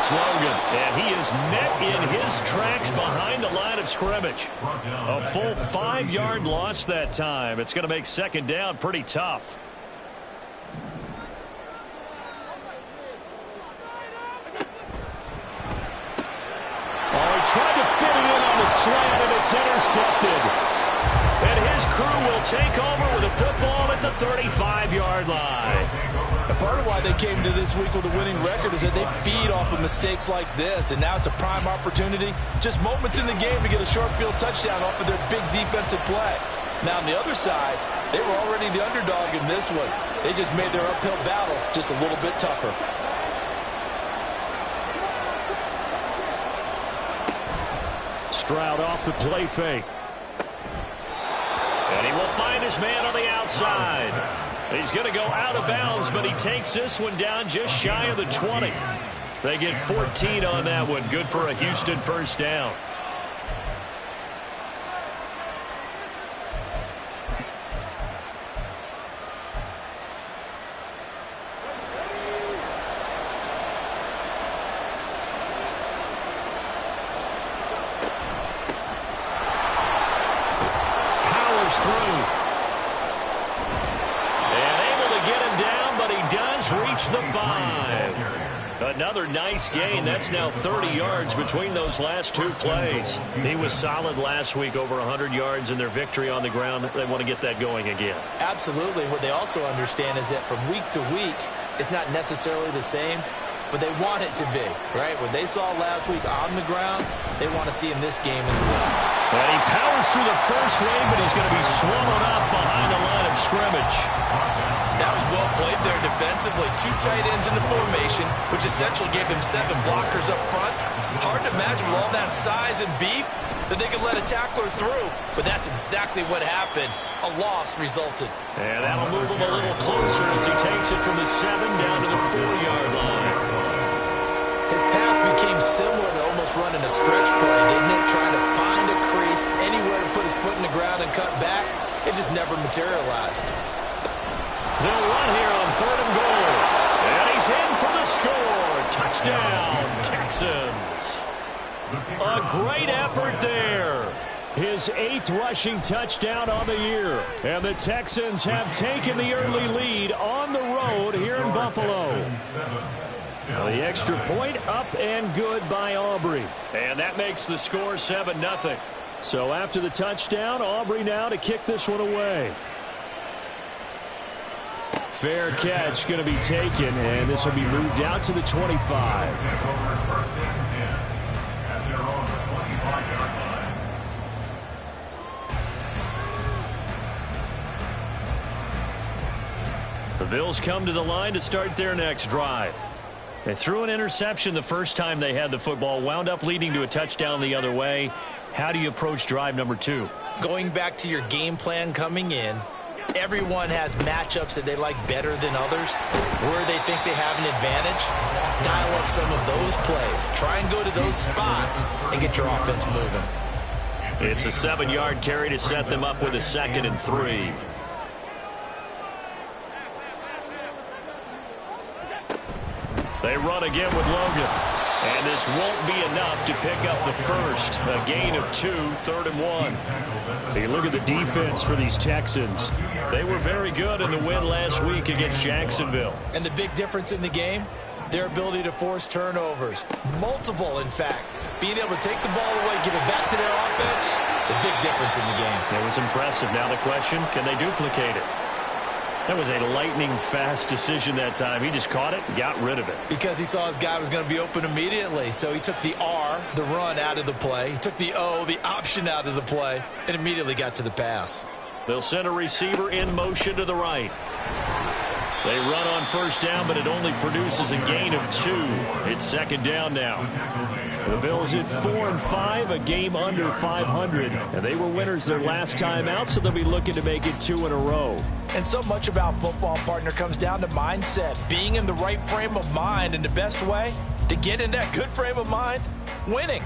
It's Logan, and he is met in his tracks behind the line of scrimmage. A full 5-yard loss that time. It's going to make second down pretty tough. Oh, he tried to fit it in on the slant, and it's intercepted. And his crew will take over with a football at the 35-yard line. And part of why they came to this week with a winning record is that they feed off of mistakes like this, and now it's a prime opportunity. Just moments in the game to get a short field touchdown off of their big defensive play. Now on the other side, they were already the underdog in this one. They just made their uphill battle just a little bit tougher. Stroud off the play fake. And he will find his man on the outside. He's going to go out of bounds, but he takes this one down just shy of the 20. They get 14 on that one. Good for a Houston first down. The 5. Another nice gain. That's now 30 yards between those last two plays. He was solid last week, over 100 yards in their victory on the ground. They want to get that going again. Absolutely. What they also understand is that from week to week, it's not necessarily the same, but they want it to be, right? What they saw last week on the ground, they want to see in this game as well. And he powers through the first wave, but he's going to be swallowed up behind the line of scrimmage. That was well played there defensively. 2 tight ends in the formation, which essentially gave them 7 blockers up front. Hard to imagine with all that size and beef that they could let a tackler through. But that's exactly what happened. A loss resulted. And that'll move him a little closer as he takes it from the 7 down to the 4-yard line. His path became similar to almost running a stretch play, didn't it? Trying to find a crease, anywhere to put his foot in the ground and cut back. It just never materialized. They'll run here on 3rd and goal. And he's in for the score. Touchdown, Texans. A great effort there. His 8th rushing touchdown on the year. And the Texans have taken the early lead on the road here in Buffalo. Well, the extra point up and good by Aubrey. And that makes the score 7-0. So after the touchdown, Aubrey now to kick this one away. Fair catch going to be taken, and this will be moved out to the 25. The Bills come to the line to start their next drive. They threw an interception the first time they had the football, wound up leading to a touchdown the other way. How do you approach drive number 2? Going back to your game plan coming in, everyone has matchups that they like better than others, where they think they have an advantage. Dial up some of those plays. Try and go to those spots and get your offense moving. It's a 7-yard carry to set them up with a 2nd and 3. They run again with Logan. And this won't be enough to pick up the first. A gain of 2, 3rd and 1. Hey, look at the defense for these Texans. They were very good in the win last week against Jacksonville. And the big difference in the game, their ability to force turnovers. Multiple, in fact. Being able to take the ball away, give it back to their offense, the big difference in the game. It was impressive. Now the question, can they duplicate it? That was a lightning-fast decision that time. He just caught it and got rid of it. Because he saw his guy was going to be open immediately. So he took the R, the run, out of the play. He took the O, the option, out of the play, and immediately got to the pass. They'll send a receiver in motion to the right. They run on first down, but it only produces a gain of 2. It's 2nd down now. The Bills at 4-5, a game under 500. And they were winners their last time out, so they'll be looking to make it 2 in a row. And so much about football, partner, comes down to mindset. Being in the right frame of mind, and the best way to get in that good frame of mind, winning.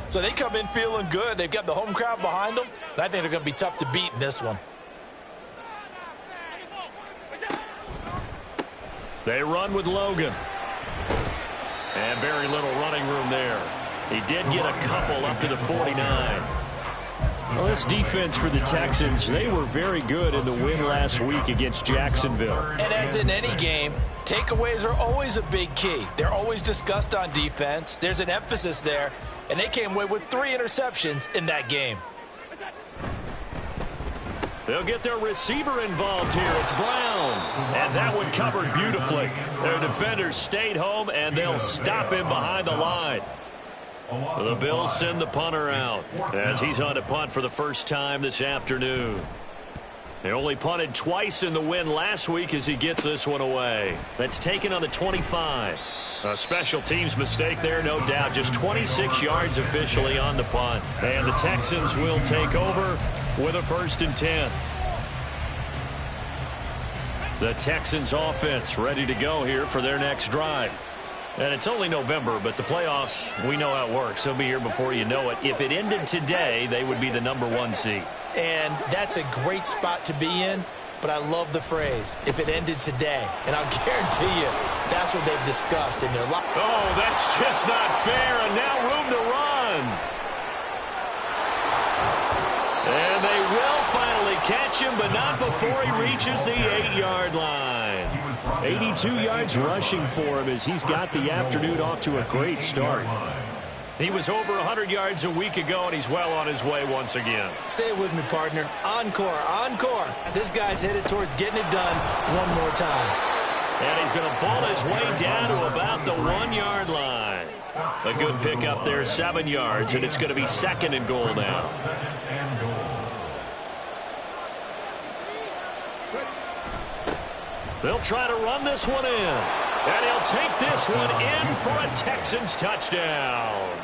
So they come in feeling good. They've got the home crowd behind them, and I think they're going to be tough to beat in this one. They run with Logan. And very little running room there. He did get a couple up to the 49. Well, this defense for the Texans, they were very good in the win last week against Jacksonville. And as in any game, takeaways are always a big key. They're always discussed on defense. There's an emphasis there, and they came away with 3 interceptions in that game. They'll get their receiver involved here. It's Brown. And that one covered beautifully. Their defenders stayed home, and they'll stop him behind the line. The Bills send the punter out as he's on to punt for the first time this afternoon. They only punted twice in the win last week as he gets this one away. That's taken on the 25. A special teams mistake there, no doubt. Just 26 yards officially on the punt. And the Texans will take over with a 1st and 10. The Texans offense ready to go here for their next drive. And it's only November, but the playoffs, we know how it works. They'll be here before you know it. If it ended today, they would be the #1 seed. And that's a great spot to be in, but I love the phrase, if it ended today. And I'll guarantee you, that's what they've discussed in their life. Oh, that's just not fair, and now room to run. And they will finally catch him, but not before he reaches the 8-yard line. 82 yards rushing for him as he's got the afternoon off to a great start. He was over 100 yards a week ago, and he's well on his way once again. Say it with me, partner. Encore, encore. This guy's headed towards getting it done one more time. And he's going to ball his way down to about the 1-yard line. A good pickup there, 7 yards, and it's going to be 2nd and goal now. They'll try to run this one in. And he'll take this one in for a Texans touchdown.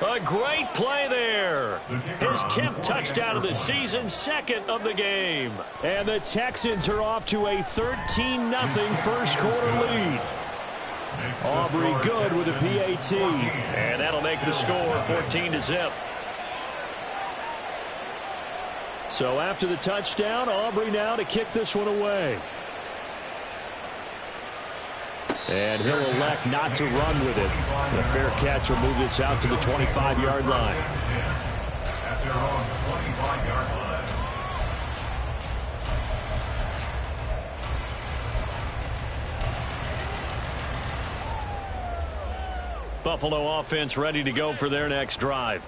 A great play there. His 10th touchdown of the season, 2nd of the game. And the Texans are off to a 13-0 first quarter lead. Aubrey good with a PAT. And that'll make the score 14-0. So after the touchdown, Aubrey now to kick this one away. And he'll elect not to run with it. The fair catch will move this out to the 25-yard line. Buffalo offense ready to go for their next drive.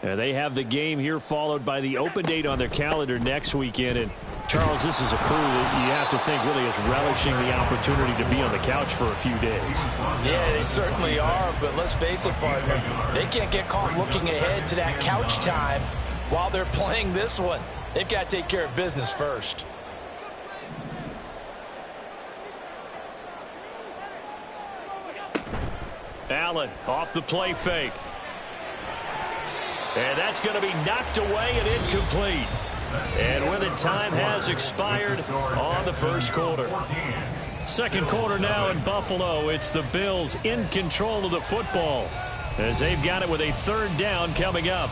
And they have the game here followed by the open date on their calendar next weekend. And Charles, this is a crew that you have to think really is relishing the opportunity to be on the couch for a few days. Yeah, they certainly are, but let's face it, partner. They can't get caught looking ahead to that couch time while they're playing this one. They've got to take care of business first. Allen off the play fake. And that's going to be knocked away and incomplete. And when the time has expired on the first quarter. Second quarter now in Buffalo. It's the Bills in control of the football as they've got it with a 3rd down coming up.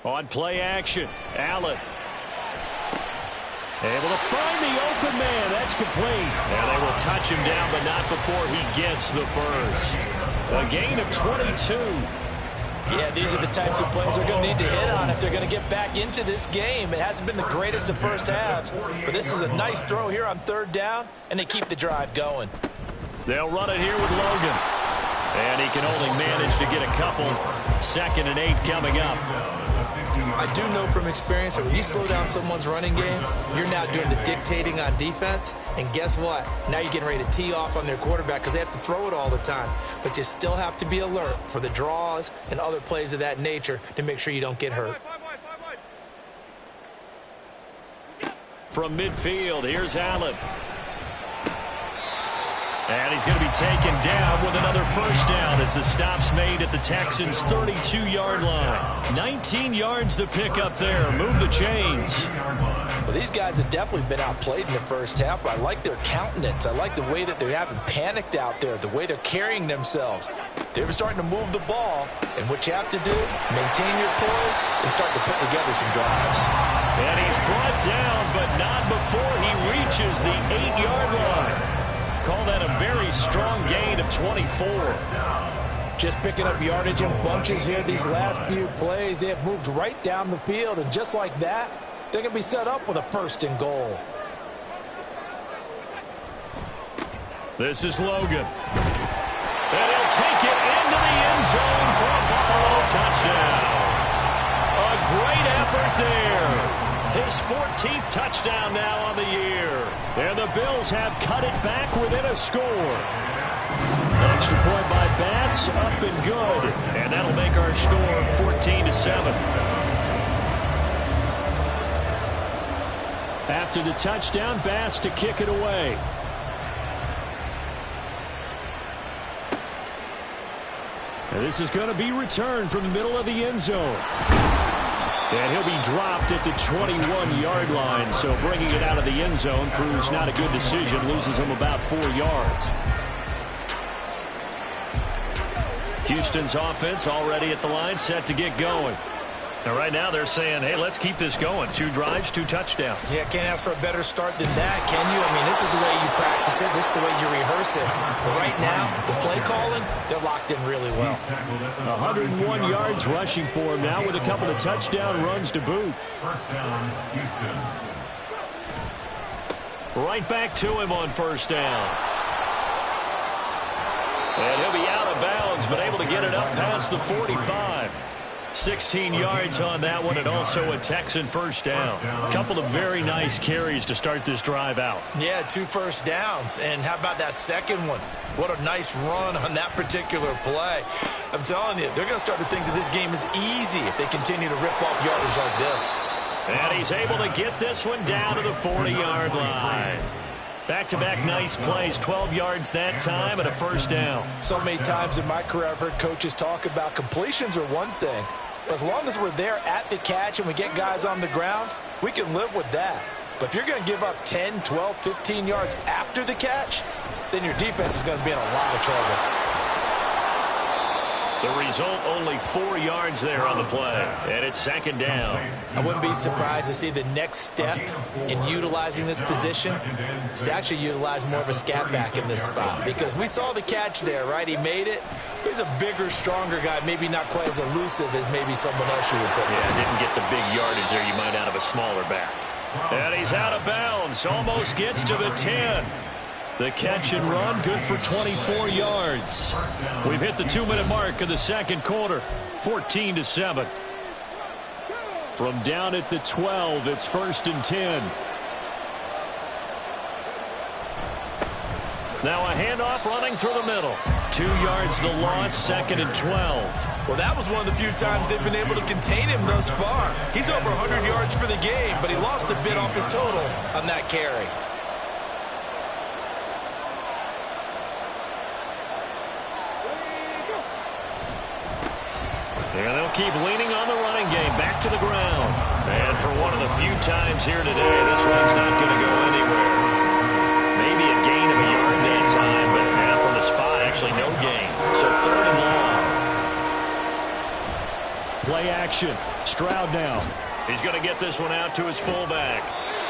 On play action, Allen. Able to find the open man. That's complete. And they will touch him down, but not before he gets the first. A gain of 22. Yeah, these are the types of plays they're going to need to hit on if they're going to get back into this game. It hasn't been the greatest of first halves, but this is a nice throw here on 3rd down, and they keep the drive going. They'll run it here with Logan. And he can only manage to get a couple. 2nd and 8 coming up. I do know from experience that when you slow down someone's running game, you're now doing the dictating on defense. And guess what? Now you're getting ready to tee off on their quarterback because they have to throw it all the time. But you still have to be alert for the draws and other plays of that nature to make sure you don't get hurt. From midfield, here's Allen. And he's going to be taken down with another first down as the stop's made at the Texans' 32-yard line. 19 yards to pick up there. Move the chains. Well, these guys have definitely been outplayed in the first half, but I like their countenance. I like the way that they haven't panicked out there, the way they're carrying themselves. They're starting to move the ball, and what you have to do, maintain your poise and start to put together some drives. And he's brought down, but not before he reaches the 8-yard line. Call that a very strong gain of 24. Just picking up yardage in bunches here these last few plays. They have moved right down the field, and just like that, they're going to be set up with a first and goal. This is Logan. And he'll take it into the end zone for a Buffalo touchdown. A great effort there. His 14th touchdown now on the year. And the Bills have cut it back within a score. Extra point by Bass, up and good. And that'll make our score 14-7. After the touchdown, Bass to kick it away. And this is going to be returned from the middle of the end zone. And he'll be dropped at the 21-yard line, so bringing it out of the end zone proves not a good decision, loses him about 4 yards. Houston's offense already at the line, set to get going. And right now they're saying, hey, let's keep this going. 2 drives, 2 touchdowns. Yeah, can't ask for a better start than that, can you? I mean, this is the way you practice it. This is the way you rehearse it. But right now, the play calling, they're locked in really well. 101 yards rushing for him now with a couple of touchdown runs to boot. First down, Houston. Right back to him on first down. And he'll be out of bounds, but able to get it up past the 45. 16 yards on that one, and also a Texan first down. Couple of very nice carries to start this drive out. Yeah, 2 first downs. And how about that second one? What a nice run on that particular play. I'm telling you, they're going to start to think that this game is easy if they continue to rip off yardage like this. And he's able to get this one down to the 40-yard line. Back-to-back nice plays, 12 yards that time and a first down. So many times in my career I've heard coaches talk about completions are one thing, but as long as we're there at the catch and we get guys on the ground, we can live with that. But if you're going to give up 10, 12, 15 yards after the catch, then your defense is going to be in a lot of trouble. The result, only 4 yards there on the play, and it's second down. I wouldn't be surprised to see the next step in utilizing this position is to actually utilize more of a scat back in this spot, because we saw the catch there, right? He made it. He's a bigger, stronger guy, maybe not quite as elusive as maybe someone else you would put. Yeah, didn't get the big yardage there you might out of a smaller back. And he's out of bounds, almost gets to the 10. The catch and run, good for 24 yards. We've hit the 2-minute mark of the second quarter, 14-7. From down at the 12, it's 1st and 10. Now a handoff running through the middle. 2 yards the loss, 2nd and 12. Well, that was one of the few times they've been able to contain him thus far. He's over 100 yards for the game, but he lost a bit off his total on that carry. And they'll keep leaning on the running game, back to the ground. And for one of the few times here today, this run's not going to go anywhere. Maybe a gain of a yard that time, but now from the spot, actually no gain. So 3rd and long. Play action. Stroud now. He's going to get this one out to his fullback.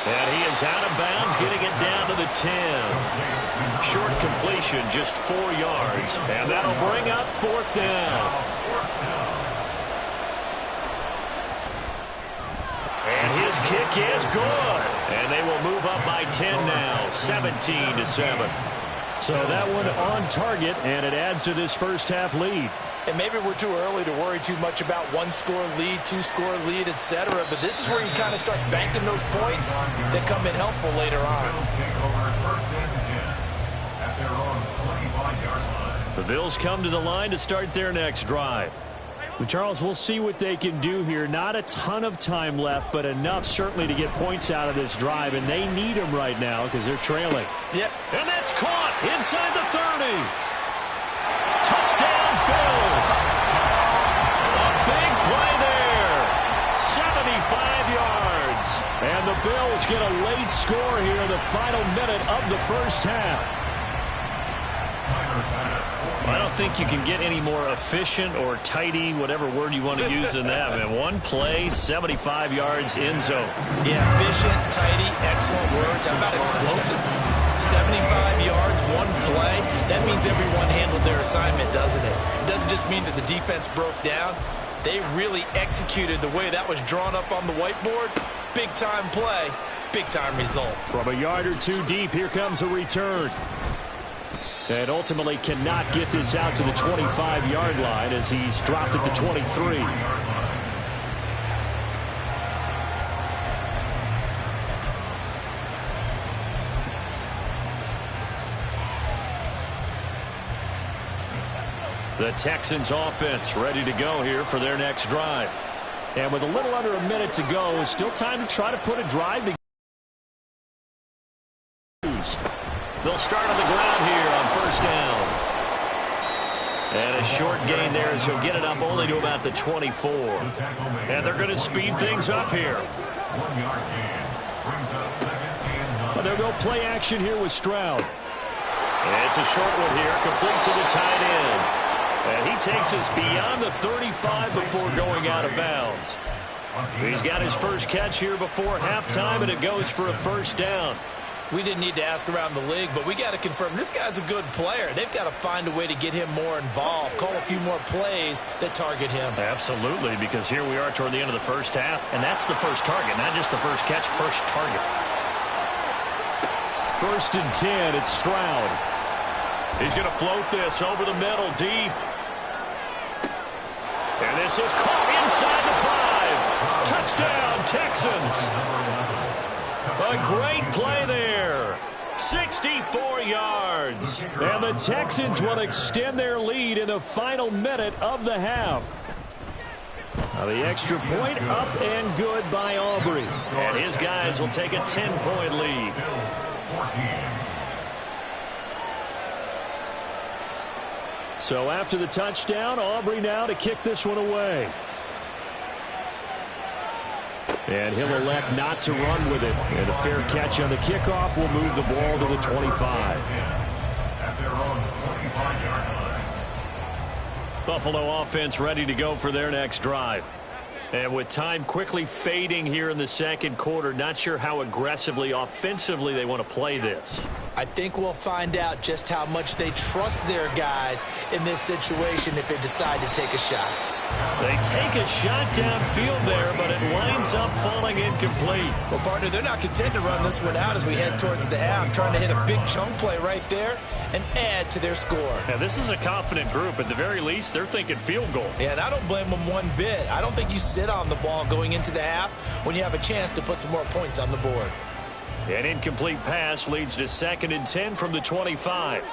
And he is out of bounds, getting it down to the 10. Short completion, just 4 yards. And that'll bring up 4th down. And his kick is good. And they will move up by 10 now, 17-7. So that one on target, and it adds to this first half lead. And maybe we're too early to worry too much about 1-score lead, 2-score lead, etc. But this is where you kind of start banking those points that come in helpful later on. The Bills come to the line to start their next drive. Well, Charles, we'll see what they can do here. Not a ton of time left, but enough certainly to get points out of this drive, and they need them right now because they're trailing. Yep. And that's caught inside the 30. Touchdown, Bills. A big play there. 75 yards. And the Bills get a late score here in the final minute of the first half. I don't think you can get any more efficient or tidy, whatever word you want to use in that. Man, one play, 75 yards in zone. Yeah, efficient, tidy, excellent words. How about explosive? 75 yards, one play. That means everyone handled their assignment, doesn't it? It doesn't just mean that the defense broke down. They really executed the way that was drawn up on the whiteboard. Big-time play, big-time result. From a yard or two deep, here comes a return. And ultimately cannot get this out to the 25-yard line as he's dropped it to 23. The Texans offense ready to go here for their next drive. And with a little under a minute to go, still time to try to put a drive together. They'll start on the ground here on first down. And a short gain there as he'll get it up only to about the 24. And they're going to speed things up here. 1 yard gain brings us second and 9. Well, they'll go play action here with Stroud. And it's a short one here, complete to the tight end. And he takes us beyond the 35 before going out of bounds. He's got his first catch here before halftime, and it goes for a first down. We didn't need to ask around the league, but we got to confirm this guy's a good player. They've got to find a way to get him more involved, call a few more plays that target him. Absolutely, because here we are toward the end of the first half, and that's the first target, not just the first catch, first target. 1st and 10, it's Stroud. He's going to float this over the middle, deep. And this is caught inside the 5. Touchdown, Texans. A great play there. 64 yards. And the Texans will extend their lead in the final minute of the half. Now the extra point up and good by Aubrey. And his guys will take a 10-point lead. So after the touchdown, Aubrey now to kick this one away. And he'll elect not to run with it. And a fair catch on the kickoff will move the ball to the 25. At their own 25-yard line. Buffalo offense ready to go for their next drive. And with time quickly fading here in the second quarter, not sure how aggressively, offensively they want to play this. I think we'll find out just how much they trust their guys in this situation if they decide to take a shot. They take a shot downfield there, but it winds up falling incomplete. Well, partner, they're not content to run this one out as we head towards the half, trying to hit a big chunk play right there and add to their score. Now, this is a confident group. At the very least, they're thinking field goal. Yeah, and I don't blame them one bit. I don't think you sit on the ball going into the half when you have a chance to put some more points on the board. An incomplete pass leads to 2nd and 10 from the 25.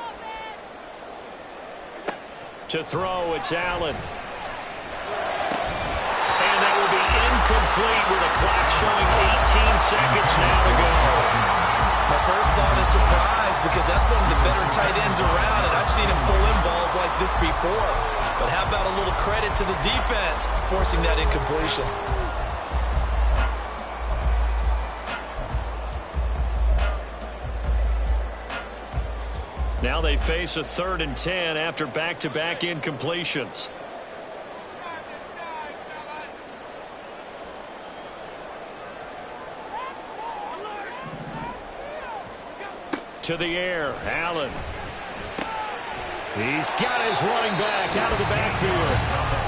To throw, it's Allen. And that will be incomplete with a clock showing 18 seconds now to go. My first thought is surprise because that's one of the better tight ends around, and I've seen him pull in balls like this before. But how about a little credit to the defense forcing that incompletion? Now they face a 3rd and 10 after back-to-back incompletions. To the air, Allen. He's got his running back out of the backfield.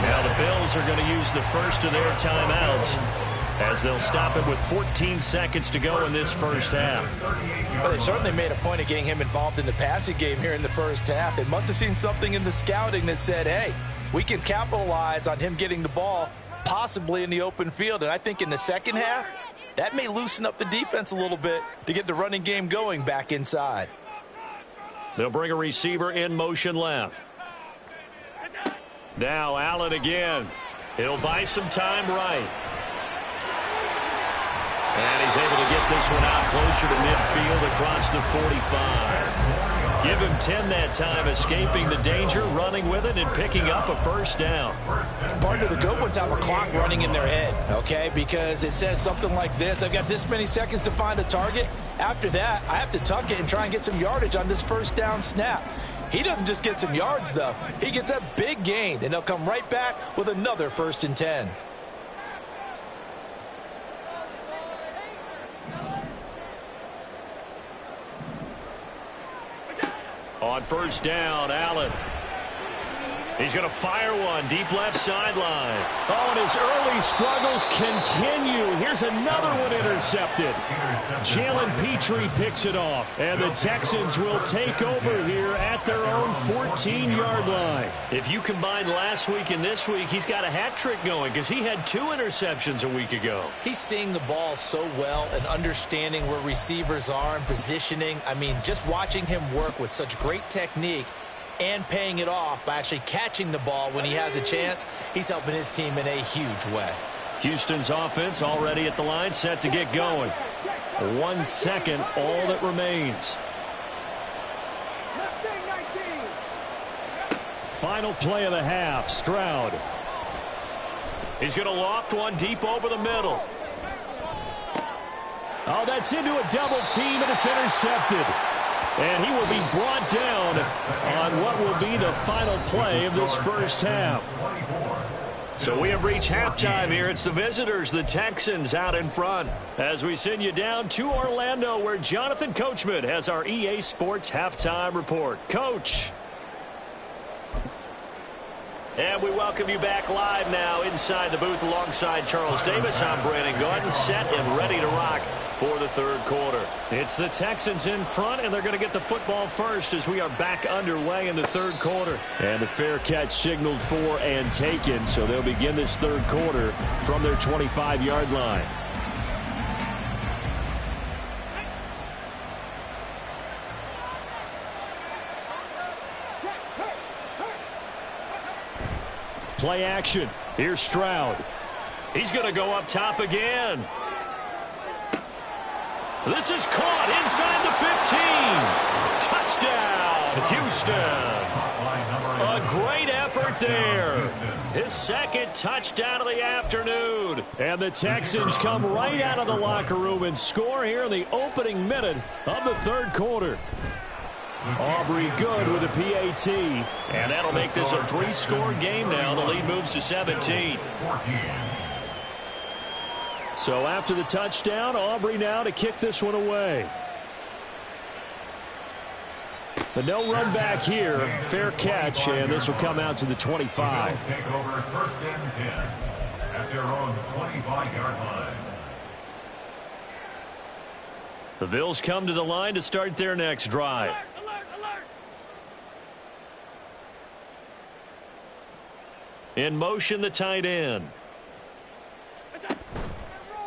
Now the Bills are going to use the first of their timeouts as they'll stop it with 14 seconds to go in this first half. Well, they certainly made a point of getting him involved in the passing game here in the first half. They must have seen something in the scouting that said, hey, we can capitalize on him getting the ball possibly in the open field. And I think in the second half, that may loosen up the defense a little bit to get the running game going back inside. They'll bring a receiver in motion left. Now Allen again. He'll buy some time right. And he's able to get this one out closer to midfield across the 45. Give him 10 that time, escaping the danger, running with it, and picking up a first down. Partner, the good ones have a clock running in their head, okay? Because it says something like this: I've got this many seconds to find a target. After that, I have to tuck it and try and get some yardage on this first down snap. He doesn't just get some yards, though. He gets a big gain, and they'll come right back with another 1st and 10. On first down, Allen. He's going to fire one deep left sideline. Oh, and his early struggles continue. Here's another one intercepted. Jalen Petrie picks it off. And the Texans will take over here at their own 14-yard line. If you combine last week and this week, he's got a hat trick going because he had 2 interceptions a week ago. He's seeing the ball so well and understanding where receivers are and positioning. I mean, just watching him work with such great technique and paying it off by actually catching the ball when he has a chance, he's helping his team in a huge way. Houston's offense already at the line, set to get going. 1 second, all that remains. Final play of the half, Stroud. He's going to loft one deep over the middle. Oh, that's into a double team, and it's intercepted. And he will be brought down on what will be the final play of this first half. So we have reached halftime here. It's the visitors, the Texans, out in front. As we send you down to Orlando, where Jonathan Coachman has our EA Sports halftime report. Coach. And we welcome you back live now inside the booth alongside Charles Davis. I'm Brandon Gordon, set and ready to rock for the third quarter. It's the Texans in front, and they're going to get the football first as we are back underway in the third quarter. And the fair catch signaled for and taken, so they'll begin this third quarter from their 25-yard line. Play action. Here's Stroud. He's going to go up top again. This is caught inside the 15. Touchdown, Houston. A great effort there. His second touchdown of the afternoon. And the Texans come right out of the locker room and score here in the opening minute of the third quarter. Aubrey good with a PAT. And that'll make this a 3-score game now. The lead moves to 17. So after the touchdown, Aubrey now to kick this one away. But no run back here. Fair catch, and this will come out to the 25. Take over 1st and 10 at their own 25-yard line. The Bills come to the line to start their next drive. In motion, the tight end.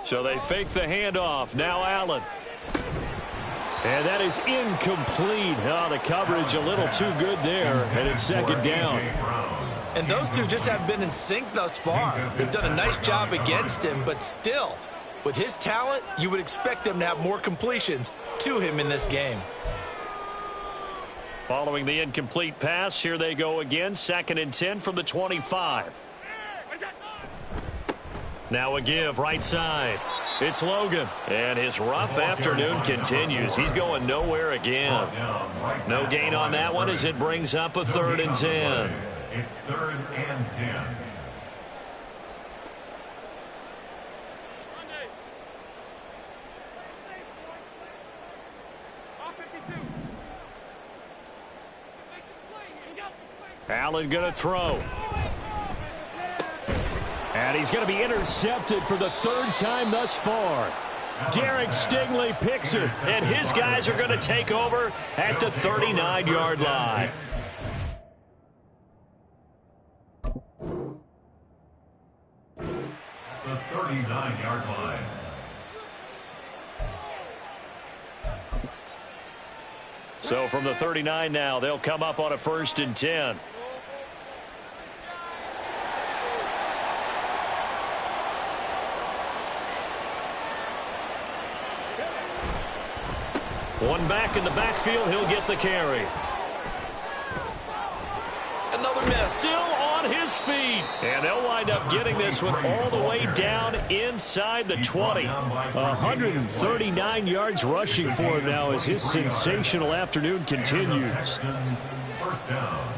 So they fake the handoff. Now Allen. And that is incomplete. Oh, the coverage a little too good there, and it's second down. And those two just haven't been in sync thus far. They've done a nice job against him, but still, with his talent, you would expect them to have more completions to him in this game. Following the incomplete pass, here they go again. 2nd and 10 from the 25. Now a give right side. It's Logan. And his rough afternoon continues. He's going nowhere again. No gain on that one as it brings up a 3rd and 10. It's 3rd and 10. Allen going to throw. And he's going to be intercepted for the 3rd time thus far. Derek Stingley picks it, and his guys are going to take over at the 39-yard line. The 39-yard line. So from the 39 now, they'll come up on a 1st and 10. One back in the backfield. He'll get the carry. Another miss. Still on his feet. And they'll wind up getting this one all the way down inside the 20. 139 yards rushing for him now as his sensational afternoon continues. First down.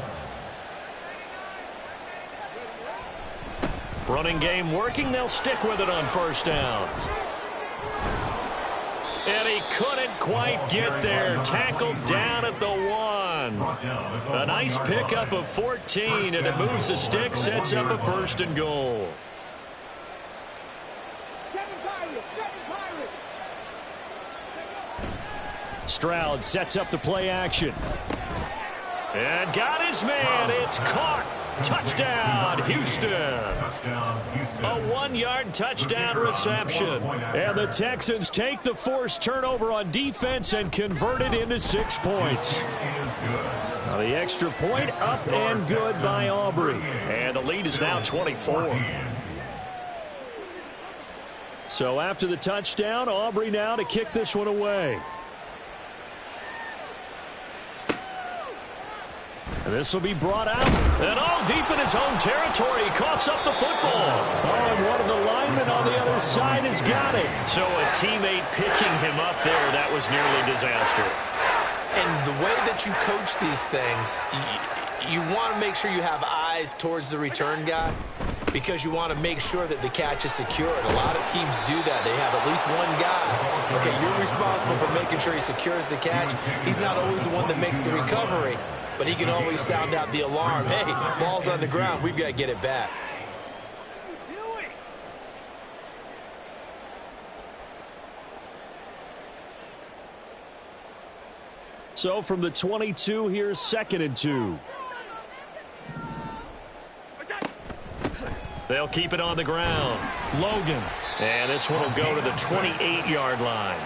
Running game working. They'll stick with it on first down. And he couldn't quite get there. Tackled down at the 1. A nice pickup of 14, and it moves the stick, sets up a 1st and goal. Stroud sets up the play action. And got his man. It's caught. Touchdown, Houston. A 1-yard touchdown reception. And the Texans take the forced turnover on defense and convert it into 6 points. Now the extra point up and good by Aubrey. And the lead is now 24. So after the touchdown, Aubrey now to kick this one away. And this will be brought out. And all deep in his own territory. He coughs up the football. Oh, and one of the linemen on the other side has got it. So a teammate picking him up there, that was nearly disaster. And the way that you coach these things, you want to make sure you have eyes towards the return guy because you want to make sure that the catch is secured. A lot of teams do that. They have at least one guy. Okay, you're responsible for making sure he secures the catch. He's not always the one that makes the recovery, but he can always sound out the alarm. Hey, ball's on the ground. We've got to get it back. So from the 22, here's 2nd and 2. They'll keep it on the ground. Logan. And this one will go to the 28-yard line.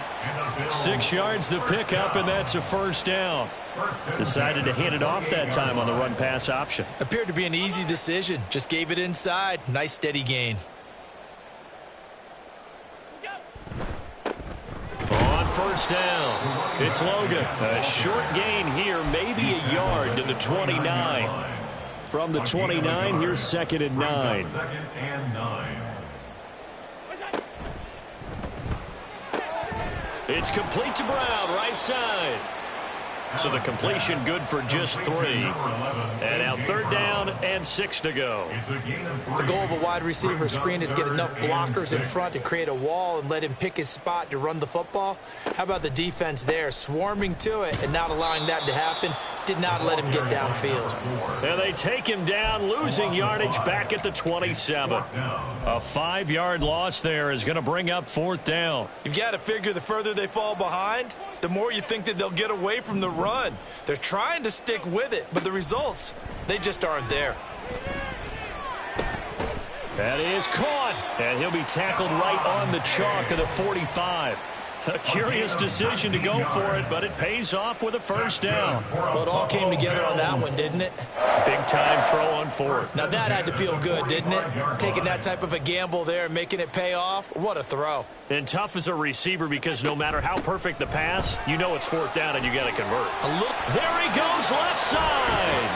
6 yards the pickup, and that's a 1st down. Decided to hand it off that time on the run-pass option. Appeared to be an easy decision. Just gave it inside. Nice steady gain. On 1st down, it's Logan. A short gain here, maybe a yard to the 29. From the 29, here's 2nd and 9. It's complete to Brown, right side. So the completion good for just 3. And now 3rd down and 6 to go. The goal of a wide receiver screen is get enough blockers in front to create a wall and let him pick his spot to run the football. How about the defense there, swarming to it and not allowing that to happen? Did not let him get downfield. And they take him down, losing yardage back at the 27. A 5-yard loss there is going to bring up 4th down. You've got to figure the further they fall behind, the more you think that they'll get away from the run. They're trying to stick with it, but the results, they just aren't there. That is caught, and he'll be tackled right on the chalk of the 45. A curious decision to go for it, but it pays off with a 1st down. Well, it all came together on that one, didn't it? Big-time throw on 4th. Now that had to feel good, didn't it? Taking that type of a gamble there and making it pay off. What a throw. And tough as a receiver because no matter how perfect the pass, you know it's 4th down and you got to convert. There he goes left side.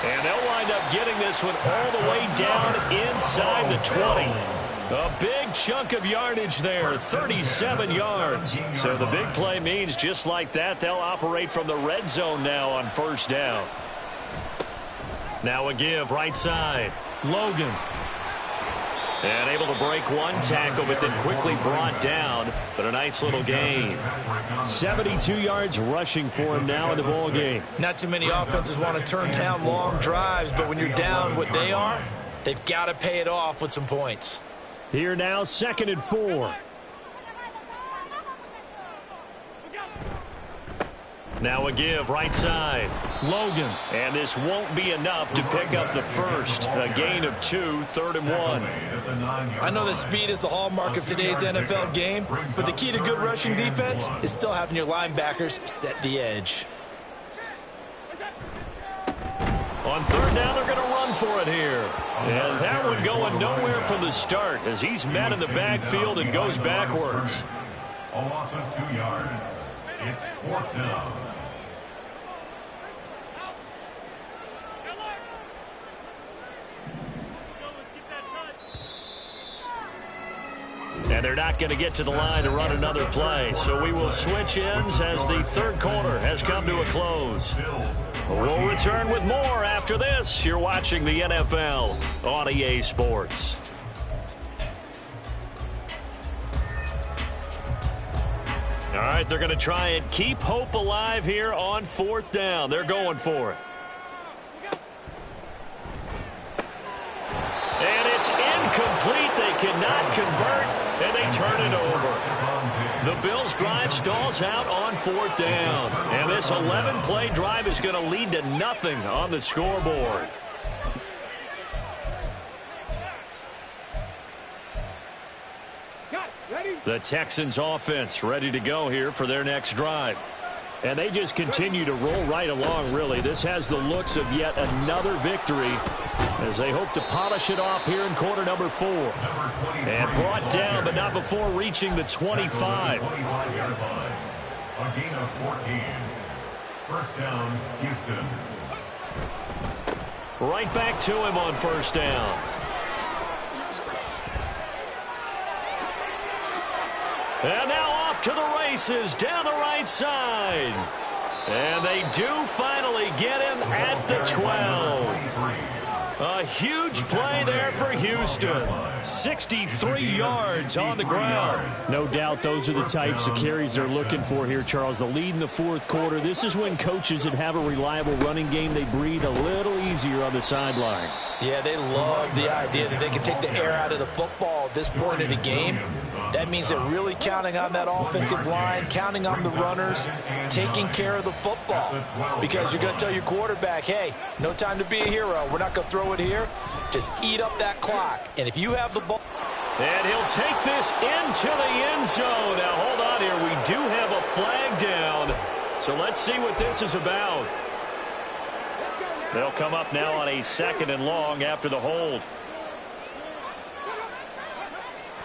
And they'll wind up getting this one all the way down inside the 20. A big chunk of yardage there, 37 yards. So the big play means just like that, they'll operate from the red zone now on 1st down. Now a give right side. Logan. And able to break one tackle, but then quickly brought down. But a nice little gain. 72 yards rushing for him now in the ball game. Not too many offenses want to turn down long drives, but when you're down what they are, they've got to pay it off with some points. Here now, 2nd and 4. Now a give right side. Logan. And this won't be enough to pick up the 1st. A gain of 2, 3rd and 1. I know that speed is the hallmark of today's NFL game, but the key to good rushing defense is still having your linebackers set the edge. On 3rd down, they're going to run for it here. And that one going nowhere from the start as he's met in the backfield and goes backwards. A loss of 2 yards. It's 4th down. And they're not going to get to the line to run another play. So we will switch ends as the third quarter has come to a close. We'll return with more after this. You're watching the NFL on EA Sports. All right, they're going to try and keep hope alive here on 4th down. They're going for it. And it's incomplete. They cannot convert, and they turn it over. The Bills' drive stalls out on 4th down. And this 11-play drive is going to lead to nothing on the scoreboard. The Texans offense ready to go here for their next drive. And they just continue to roll right along, really. This has the looks of yet another victory as they hope to polish it off here in quarter number 4. And brought down, but not before reaching the 25. A gain of 14. First down, Houston. Right back to him on first down. And now off to the races down the right side. And they do finally get him at the 12. A huge play there for Houston. 63 yards on the ground. No doubt those are the types of carries they're looking for here, Charles. The lead in the fourth quarter. This is when coaches that have a reliable running game, they breathe a little easier on the sideline. Yeah, they love the idea that they can take the air out of the football at this point of the game. That means they're really counting on that offensive line, counting on the runners, taking care of the football. Because you're going to tell your quarterback, hey, no time to be a hero. We're not going to throw it here. Just eat up that clock. And if you have the ball. And he'll take this into the end zone. Now, hold on here. We do have a flag down. So let's see what this is about. They'll come up now on a 2nd and long after the hold.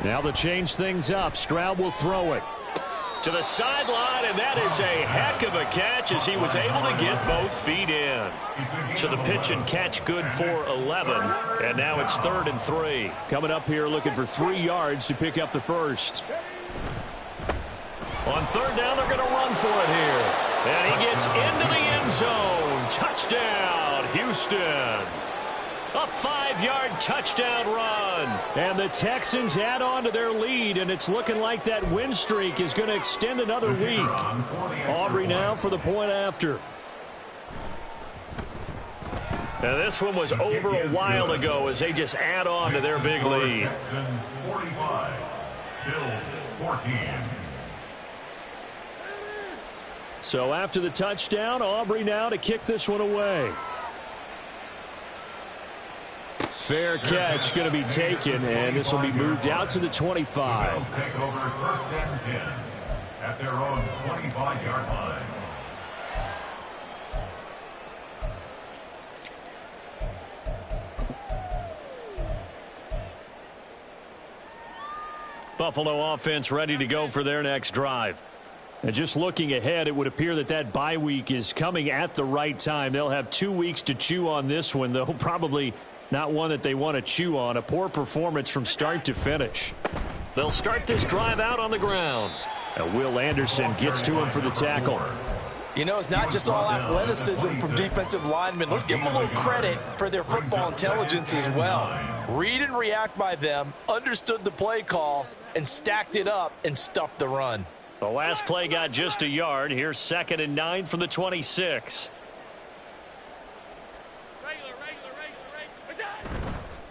Now to change things up, Stroud will throw it to the sideline, and that is a heck of a catch as he was able to get both feet in. So the pitch and catch good for 11, and now it's 3rd and 3. Coming up here looking for 3 yards to pick up the first. On 3rd down, they're going to run for it here. And he gets into the end zone. Touchdown, Houston. A 5-yard touchdown run. And the Texans add on to their lead, and it's looking like that win streak is going to extend another week. Aubrey now for the point after. Now this one was over a while ago as they just add on to their big lead. Texans 45, Bills 14. So after the touchdown, Aubrey now to kick this one away. Fair catch going to be taken, and this will be moved out to the 25. Bills take over 1st and 10 at their own 25-yard line. Buffalo offense ready to go for their next drive. And just looking ahead, it would appear that that bye week is coming at the right time. They'll have 2 weeks to chew on this one, though probably not one that they want to chew on. A poor performance from start to finish. They'll start this drive out on the ground. And Will Anderson gets to him for the tackle. You know, it's not just all athleticism from defensive linemen. Let's give them a little credit for their football intelligence as well. Read and react by them, understood the play call, and stacked it up and stuffed the run. The last play got just a yard. Here's 2nd and 9 from the 26.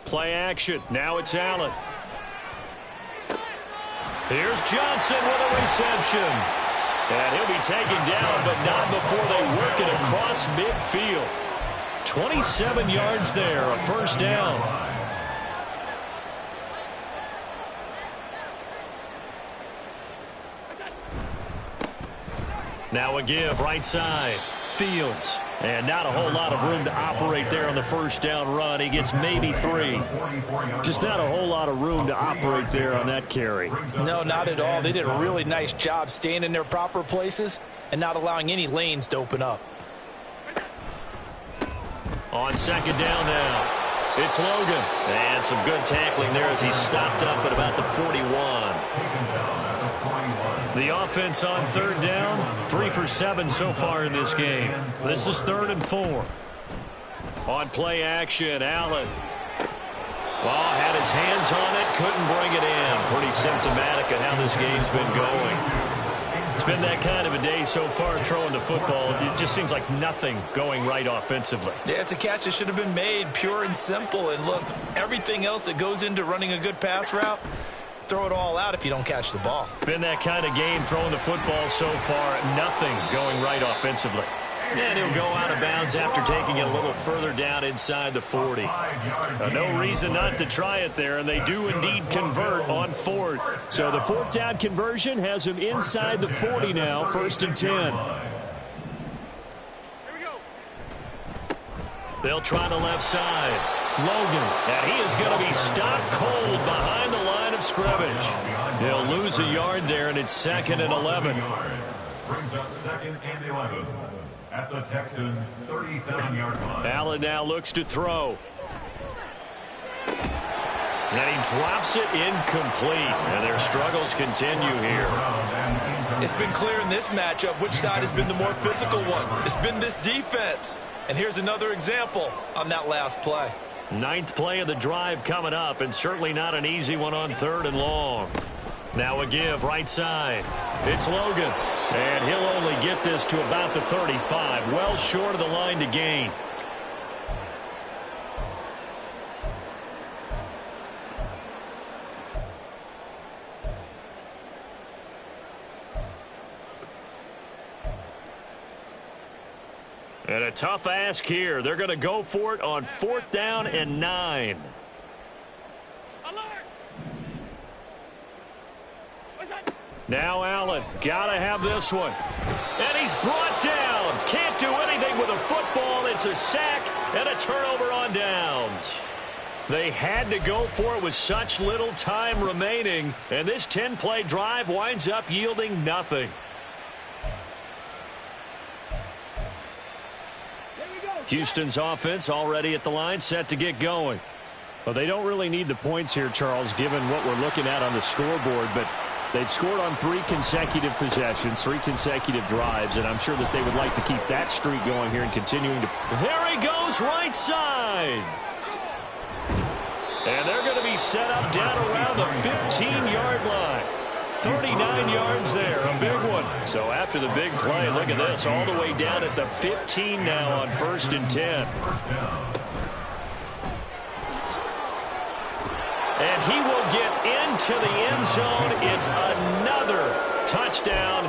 Play action. Now it's Allen. Here's Johnson with a reception. And he'll be taken down, but not before they work it across midfield. 27 yards there, a first down. Now a give right side. Fields. And not a whole lot of room to operate there on the first down run. He gets maybe 3. Just not a whole lot of room to operate there on that carry. No, not at all. They did a really nice job staying in their proper places and not allowing any lanes to open up. On second down now, it's Logan. And some good tackling there as he stopped up at about the 41. The offense on third down, 3 for 7 so far in this game. This is 3rd and 4. On play action, Allen. Well, had his hands on it, couldn't bring it in. Pretty symptomatic of how this game's been going. It's been that kind of a day so far throwing the football. It just seems like nothing going right offensively. Yeah, it's a catch that should have been made, pure and simple. And look, everything else that goes into running a good pass route, throw it all out if you don't catch the ball. Been that kind of game throwing the football so far, nothing going right offensively. And he'll go out of bounds after taking it a little further down inside the 40. No reason not to try it there, and they do indeed convert on 4th. So the 4th down conversion has him inside the 40 now, 1st and 10. They'll try the left side. Logan, and he is going to be stopped cold behind the line of scrimmage. He'll lose a yard there, and it's 2nd and 11. Brings up 2nd and 11 at the Texans' 37-yard line. Allen now looks to throw. And he drops it incomplete. And their struggles continue here. It's been clear in this matchup which side has been the more physical one. It's been this defense. And here's another example on that last play. 9th play of the drive coming up, and certainly not an easy one on 3rd and long. Now a give right side. It's Logan. And he'll only get this to about the 35. Well short of the line to gain. And a tough ask here. They're going to go for it on 4th down and 9. Now Allen, got to have this one. And he's brought down. Can't do anything with a football. It's a sack and a turnover on downs. They had to go for it with such little time remaining. And this 10-play drive winds up yielding nothing. Houston's offense already at the line, set to get going. Well, they don't really need the points here, Charles, given what we're looking at on the scoreboard, but they've scored on 3 consecutive possessions, 3 consecutive drives, and I'm sure that they would like to keep that streak going here and continuing to... There he goes, right side. And they're going to be set up down around the 15-yard line. 39 yards there, a big one. So after the big play, look at this, all the way down at the 15 now on 1st and 10. And he will get into the end zone. It's another touchdown.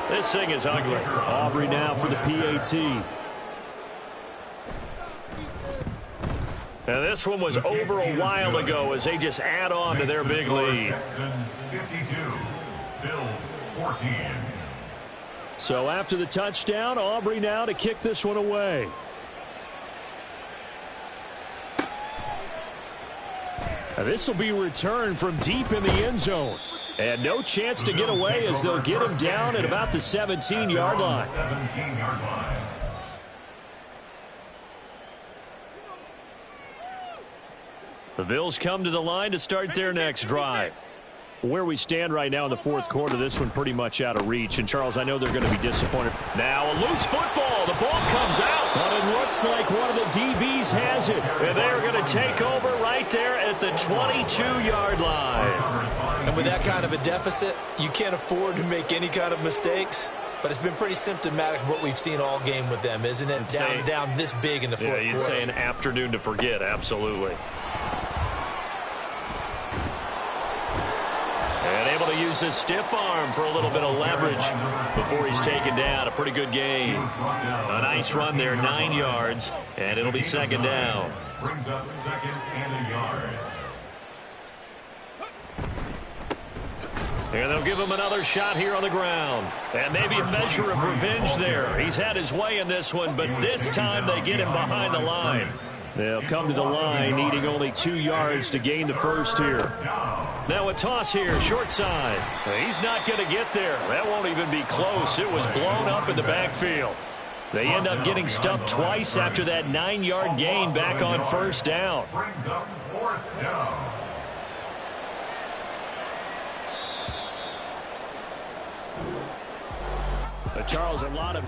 This thing is ugly. Aubrey now for the PAT. And this one was over a while ago as they just add on to their big lead. Texans 52, Bills 14. So after the touchdown, Aubrey now to kick this one away. This will be returned from deep in the end zone. And no chance to get away as they'll get him down at about the 17-yard line. 17-yard line. The Bills come to the line to start their next drive. Where we stand right now in the 4th quarter, this one pretty much out of reach. And, Charles, I know they're going to be disappointed. Now a loose football. The ball comes out. But it looks like one of the DBs has it. And they're going to take over right there at the 22-yard line. And with that kind of a deficit, you can't afford to make any kind of mistakes. But it's been pretty symptomatic of what we've seen all game with them, isn't it? Down this big in the 4th quarter. Yeah, you'd say an afternoon to forget, absolutely. And able to use his stiff arm for a little bit of leverage before he's taken down. A pretty good game. A nice run there, 9 yards, and it'll be 2nd down. Brings up 2nd and a yard. And they'll give him another shot here on the ground. And maybe a measure of revenge there. He's had his way in this one, but this time they get him behind the line. They'll come to the line needing only 2 yards to gain the first here. Now a toss here, short side. He's not going to get there. That won't even be close. It was blown up in the backfield. They end up getting stuffed twice after that 9-yard gain back on first down. Brings up fourth down. Charles, a lot of